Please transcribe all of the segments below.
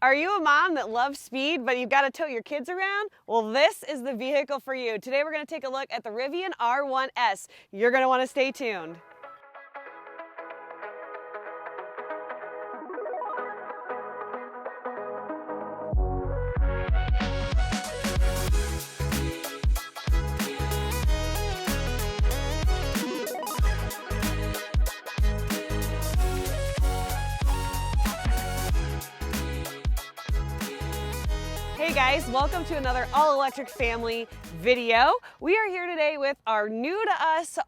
Are you a mom that loves speed, but you've got to tow your kids around? Well, this is the vehicle for you. Today we're going to take a look at the Rivian R1S. You're going to want to stay tuned. Hey guys, welcome to another all-electric family video. We are here today with our new to us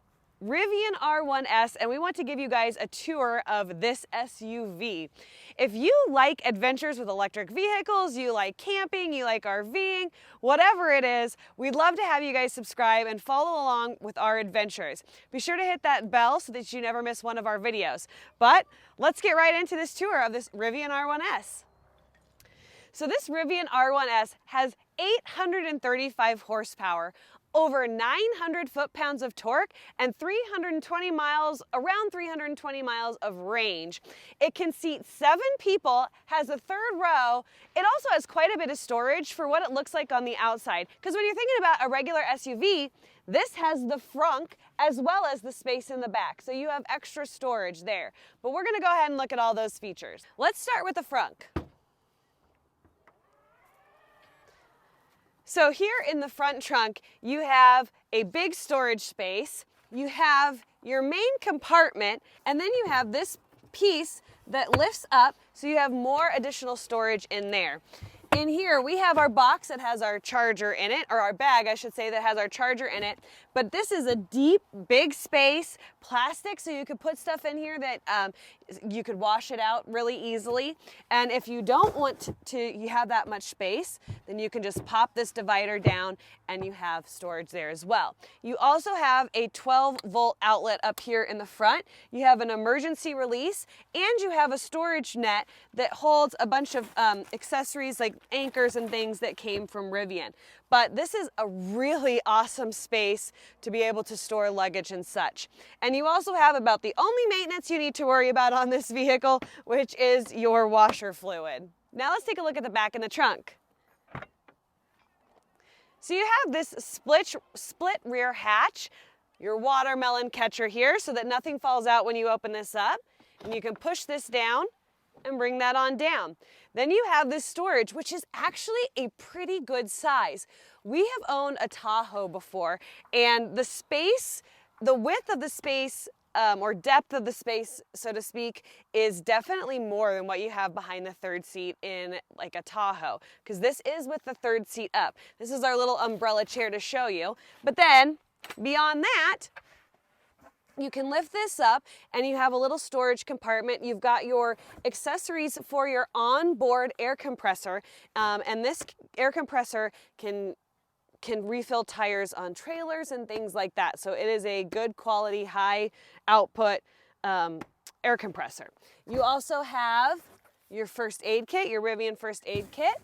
Rivian R1S, and we want to give you guys a tour of this SUV. If you like adventures with electric vehicles, you like camping, you like RVing, whatever it is, we'd love to have you guys subscribe and follow along with our adventures. Be sure to hit that bell so that you never miss one of our videos. But let's get right into this tour of this Rivian R1S. So this Rivian R1S has 835 horsepower, over 900 foot-pounds of torque, and around 320 miles of range. It can seat 7 people, has a third row. It also has quite a bit of storage for what it looks like on the outside. Because when you're thinking about a regular SUV, this has the frunk as well as the space in the back. So you have extra storage there. But we're gonna go ahead and look at all those features. Let's start with the frunk. So here in the front trunk, you have a big storage space, you have your main compartment, and then you have this piece that lifts up so you have more additional storage in there. In here, we have our box that has our charger in it, or our bag, I should say, that has our charger in it. But this is a deep, big space, plastic, so you could put stuff in here that you could wash it out really easily. And if you don't want you have that much space, then you can just pop this divider down and you have storage there as well. You also have a 12-volt outlet up here in the front. You have an emergency release, and you have a storage net that holds a bunch of accessories like anchors and things that came from Rivian. But this is a really awesome space to be able to store luggage and such. And you also have about the only maintenance you need to worry about on this vehicle, which is your washer fluid. Now let's take a look at the back in the trunk. So you have this split rear hatch, your watermelon catcher here so that nothing falls out when you open this up. And you can push this down and bring that on down. Then you have this storage, which is actually a pretty good size. We have owned a Tahoe before, and the space, the width of the space, or depth of the space, so to speak, is definitely more than what you have behind the third seat in like a Tahoe, because this is with the third seat up. This is our little umbrella chair to show you. But then, beyond that, you can lift this up and you have a little storage compartment. You've got your accessories for your onboard air compressor, and this air compressor can refill tires on trailers and things like that. So it is a good quality, high output air compressor. You also have your first aid kit, your Rivian first aid kit.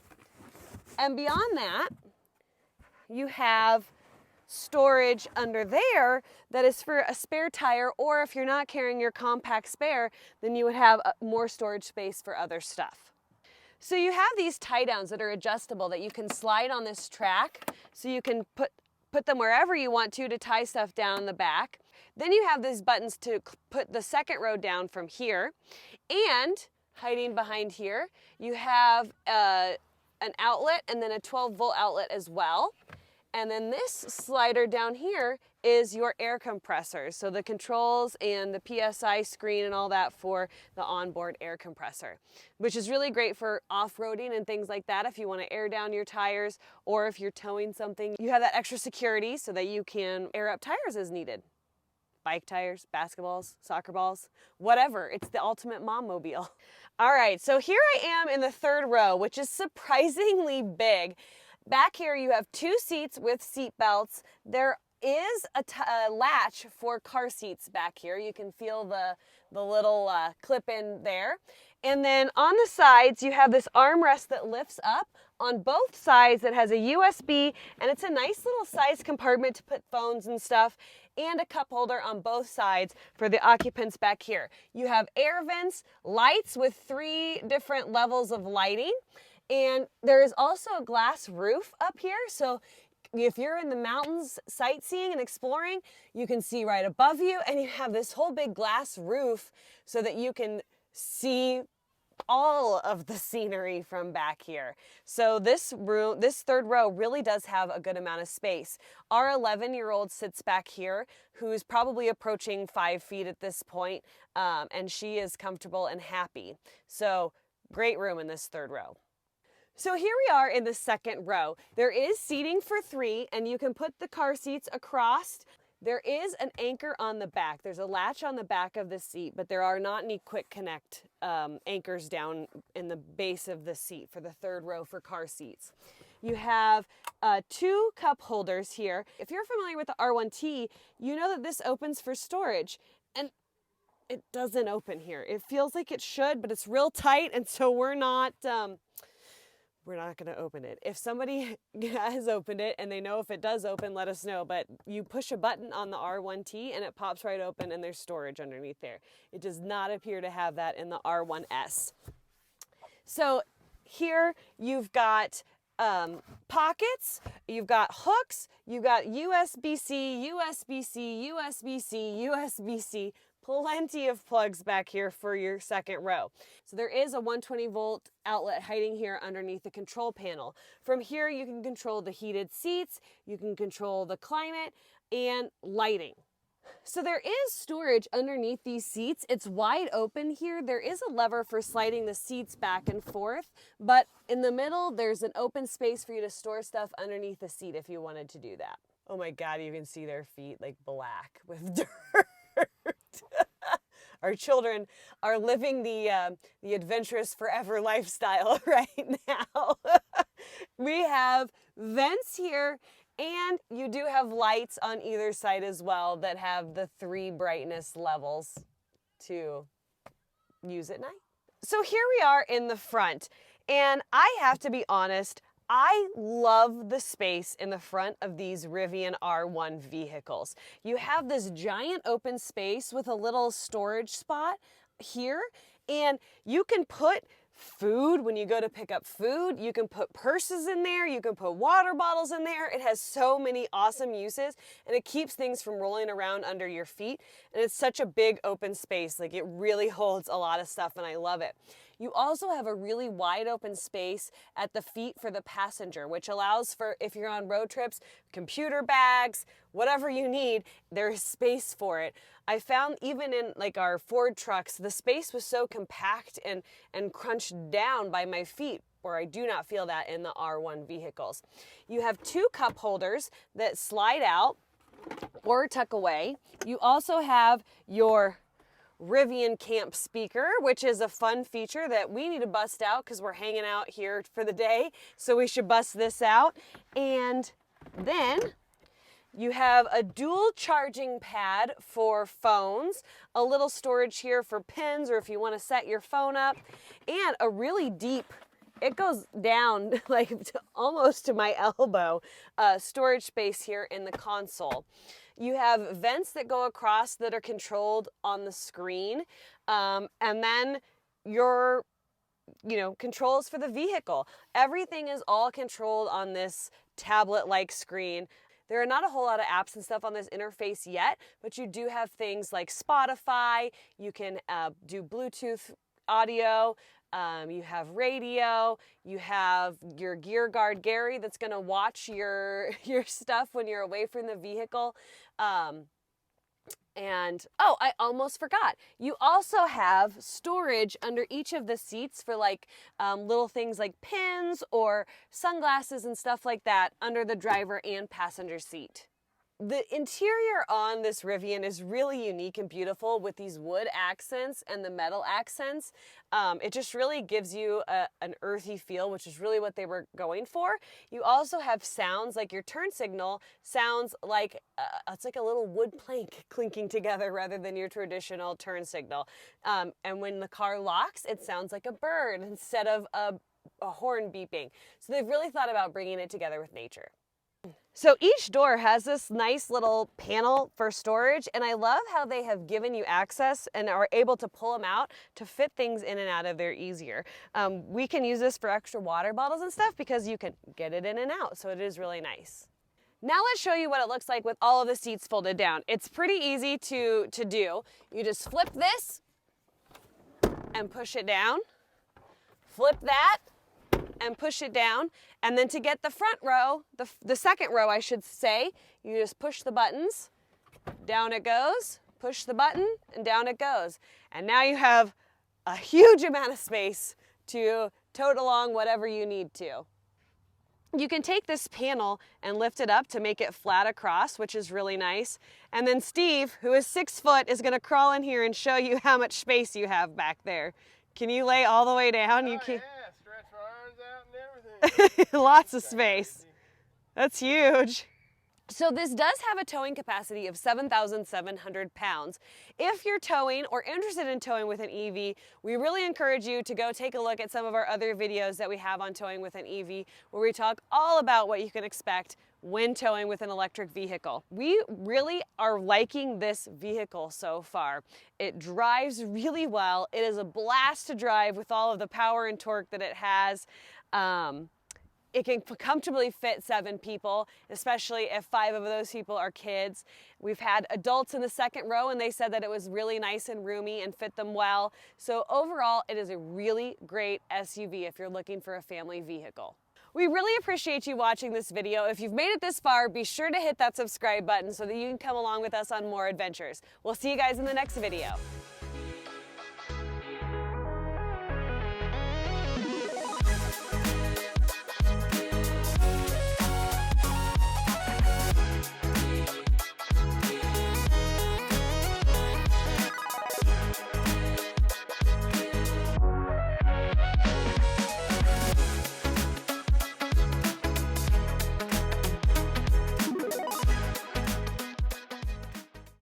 And beyond that, you have storage under there that is for a spare tire, or if you're not carrying your compact spare, then you would have more storage space for other stuff. So you have these tie downs that are adjustable that you can slide on this track, so you can put them wherever you want to tie stuff down in the back. Then you have these buttons to put the second row down from here, and hiding behind here you have an outlet and then a 12-volt outlet as well. And then this slider down here is your air compressor. So the controls and the PSI screen and all that for the onboard air compressor, which is really great for off-roading and things like that. If you want to air down your tires, or if you're towing something, you have that extra security so that you can air up tires as needed. Bike tires, basketballs, soccer balls, whatever. It's the ultimate mom mobile. All right, so here I am in the third row, which is surprisingly big. Back here you have 2 seats with seat belts. There is a latch for car seats back here. You can feel the little clip in there. And then on the sides you have this armrest that lifts up. On both sides it has a USB, and it's a nice little size compartment to put phones and stuff. and a cup holder on both sides for the occupants back here. You have air vents, lights with 3 different levels of lighting, and there is also a glass roof up here, so if you're in the mountains sightseeing and exploring, you can see right above you, and you have this whole big glass roof so that you can see all of the scenery from back here. So this third row really does have a good amount of space. Our 11-year-old sits back here, who's probably approaching 5 feet at this point, and she is comfortable and happy. So great room in this third row. So here we are in the second row. There is seating for 3, and you can put the car seats across. There is an anchor on the back. There's a latch on the back of the seat, but there are not any quick connect anchors down in the base of the seat for the third row for car seats. You have 2 cup holders here. If you're familiar with the R1T, you know that this opens for storage, and it doesn't open here. It feels like it should, but it's real tight, and so we're not going to open it. If somebody has opened it and they know if it does open, let us know. But you push a button on the R1T and it pops right open, and there's storage underneath there. It does not appear to have that in the R1S. So here you've got pockets, you've got hooks, you've got USB-C, USB-C, USB-C, USB-C, plenty of plugs back here for your second row. So there is a 120 volt outlet hiding here underneath the control panel. From here you can control the heated seats, you can control the climate and lighting. So there is storage underneath these seats. It's wide open here. There is a lever for sliding the seats back and forth, but in the middle there's an open space for you to store stuff underneath the seat if you wanted to do that. Oh my God, you can see their feet like black with dirt. Our children are living the adventurous forever lifestyle right now. We have vents here, and you do have lights on either side as well that have the 3 brightness levels to use at night. So here we are in the front, and I have to be honest, I love the space in the front of these Rivian R1 vehicles. You have this giant open space with a little storage spot here, and you can put food when you go to pick up food. You can put purses in there. You can put water bottles in there. It has so many awesome uses, and it keeps things from rolling around under your feet. And it's such a big open space. Like, it really holds a lot of stuff, and I love it. You also have a really wide open space at the feet for the passenger, which allows for, if you're on road trips, computer bags, whatever you need, there's space for it. I found even in like our Ford trucks, the space was so compact and crunched down by my feet, where I do not feel that in the R1 vehicles. You have 2 cup holders that slide out or tuck away. You also have your Rivian camp speaker, which is a fun feature that we need to bust out because we're hanging out here for the day, so we should bust this out. And then you have a dual charging pad for phones, a little storage here for pins or if you want to set your phone up, and a really deep, it goes down like almost to my elbow, storage space here in the console. You have vents that go across that are controlled on the screen, and then your controls for the vehicle. Everything is all controlled on this tablet-like screen. There are not a whole lot of apps and stuff on this interface yet, but you do have things like Spotify. You can do Bluetooth audio. You have radio. You have your Gear Guard Gary that's going to watch your stuff when you're away from the vehicle. And oh, I almost forgot. You also have storage under each of the seats for like little things like pins or sunglasses and stuff like that under the driver and passenger seat. The interior on this Rivian is really unique and beautiful with these wood accents and the metal accents. It just really gives you an earthy feel, which is really what they were going for. You also have sounds like your turn signal sounds like it's like a little wood plank clinking together rather than your traditional turn signal. And when the car locks, it sounds like a bird instead of a horn beeping. So they've really thought about bringing it together with nature. So each door has this nice little panel for storage, and I love how they have given you access and are able to pull them out to fit things in and out of there easier. We can use this for extra water bottles and stuff because you can get it in and out, so it is really nice. Now let's show you what it looks like with all of the seats folded down. It's pretty easy to do. You just flip this and push it down, flip that, and push it down, and then to get the front row, the second row I should say, you just push the buttons, down it goes, push the button, and down it goes. And now you have a huge amount of space to tote along whatever you need to. You can take this panel and lift it up to make it flat across, which is really nice. And then Steve, who is 6 foot, is gonna crawl in here and show you how much space you have back there. Can you lay all the way down? You can. Yeah, stretch my arms out and everything. Lots of space. That's huge. So this does have a towing capacity of 7,700 pounds. If you're towing or interested in towing with an EV, we really encourage you to go take a look at some of our other videos that we have on towing with an EV, where we talk all about what you can expect when towing with an electric vehicle. We really are liking this vehicle so far. It drives really well. It is a blast to drive with all of the power and torque that it has. It can comfortably fit 7 people, especially if 5 of those people are kids. We've had adults in the second row and they said that it was really nice and roomy and fit them well. So overall, it is a really great SUV if you're looking for a family vehicle. We really appreciate you watching this video. If you've made it this far, be sure to hit that subscribe button so that you can come along with us on more adventures. We'll see you guys in the next video.